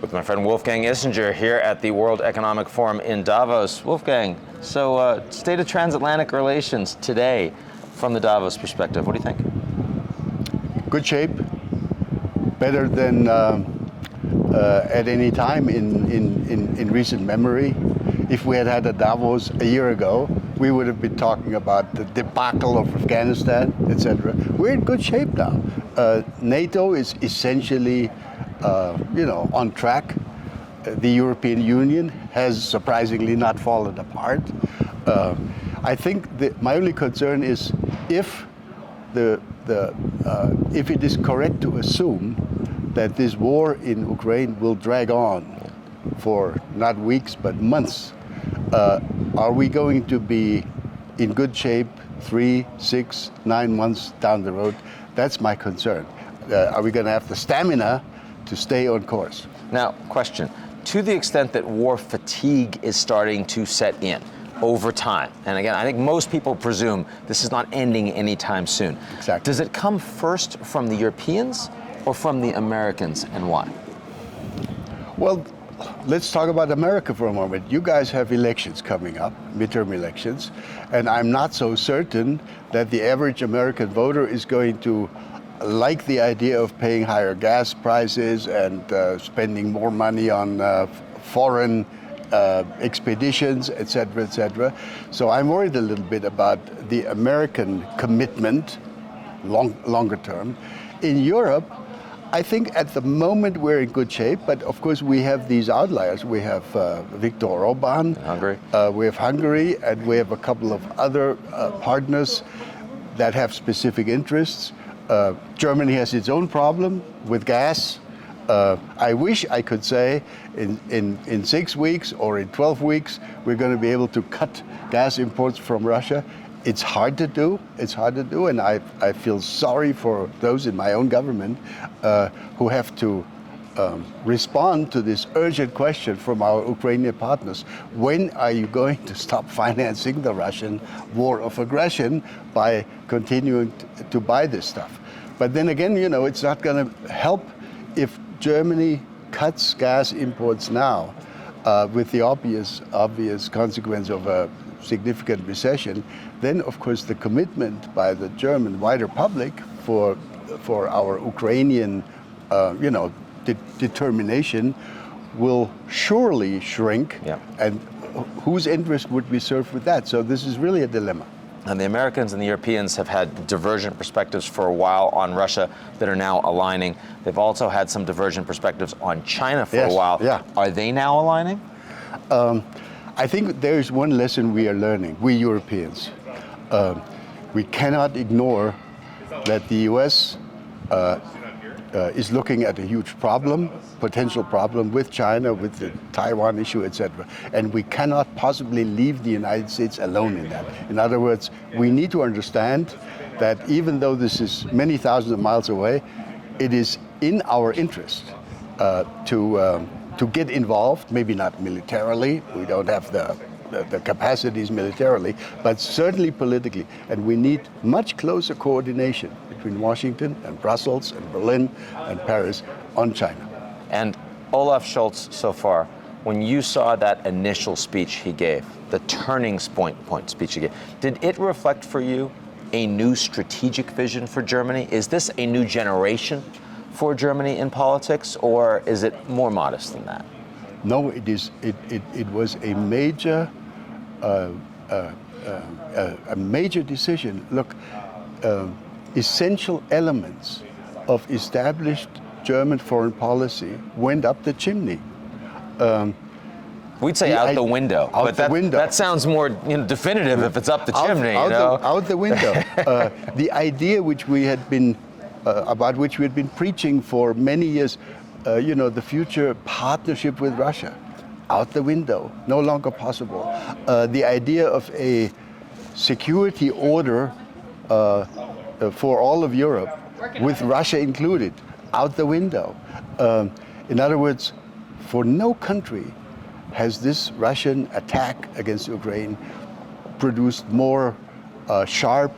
with my friend Wolfgang Ischinger here at the World Economic Forum in Davos. Wolfgang, so state of transatlantic relations today from the Davos perspective, what do you think? Good shape, better than at any time in recent memory. If we had had a Davos a year ago, we would have been talking about the debacle of Afghanistan, etc. We're in good shape now. NATO is essentially on track. The European Union has surprisingly not fallen apart. I think my only concern is if if it is correct to assume that this war in Ukraine will drag on for not weeks but months, are we going to be in good shape 3, 6, 9 months down the road? That's my concern. Are we going to have the stamina to stay on course? Now, question. To the extent that war fatigue is starting to set in over time, and again, I think most people presume this is not ending anytime soon. Exactly. Does it come first from the Europeans or from the Americans, and why? Well, let's talk about America for a moment. You guys have elections coming up, midterm elections, and I'm not so certain that the average American voter is going to like the idea of paying higher gas prices and spending more money on foreign expeditions, etc., etc. So I'm worried a little bit about the American commitment, longer term. In Europe, I think at the moment we're in good shape, but of course we have these outliers. We have Viktor Orbán, Hungary. We have Hungary, and we have a couple of other partners that have specific interests. Germany has its own problem with gas. I wish I could say in 6 weeks or in 12 weeks we're going to be able to cut gas imports from Russia. It's hard to do. And I feel sorry for those in my own government who have to respond to this urgent question from our Ukrainian partners. When are you going to stop financing the Russian war of aggression by continuing to buy this stuff? But then again, it's not going to help if Germany cuts gas imports now with the obvious consequence of a significant recession. Then, of course, the commitment by the German wider public for our Ukrainian, determination will surely shrink. Yeah. And whose interest would be served with that? So this is really a dilemma. And the Americans and the Europeans have had divergent perspectives for a while on Russia that are now aligning. They've also had some divergent perspectives on China for a while. Yeah. Are they now aligning? I think there is one lesson we are learning, we Europeans. We cannot ignore that the US is looking at a huge problem, potential problem with China, with the Taiwan issue, etc. And we cannot possibly leave the United States alone in that. In other words, we need to understand that even though this is many thousands of miles away, it is in our interest to get involved, maybe not militarily. We don't have the capacities militarily, but certainly politically. And we need much closer coordination between Washington and Brussels and Berlin and Paris on China. And Olaf Scholz, so far, when you saw that initial speech he gave, the turning point speech he gave, did it reflect for you a new strategic vision for Germany? Is this a new generation for Germany in politics, or is it more modest than that? No, it is. It was a major decision. Look, essential elements of established German foreign policy went up the chimney. We'd say out the window. Out the window. That sounds more definitive if it's up the chimney. Out the window. The idea which we had been about which we had been preaching for many years, the future partnership with Russia, out the window, no longer possible. The idea of a security order for all of Europe, with Russia included, out the window. In other words, for no country has this Russian attack against Ukraine produced more sharp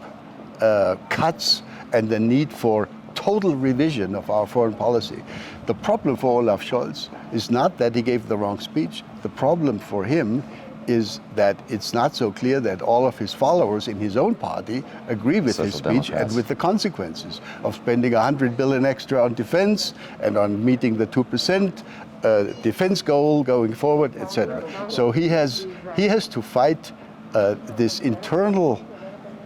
cuts and the need for total revision of our foreign policy. The problem for Olaf Scholz is not that he gave the wrong speech. The problem for him is that it's not so clear that all of his followers in his own party agree with his Social speech Democrats. and with the consequences of spending 100 billion extra on defense and on meeting the 2% defense goal going forward, etc. So he has to fight this internal,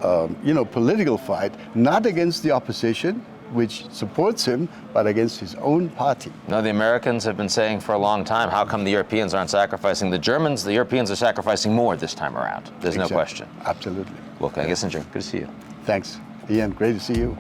political fight, not against the opposition, which supports him, but against his own party. No, the Americans have been saying for a long time, how come the Europeans aren't sacrificing the Germans? The Europeans are sacrificing more this time around. There's no question. Absolutely. Wolfgang Ischinger, good to see you. Thanks, Ian. Great to see you.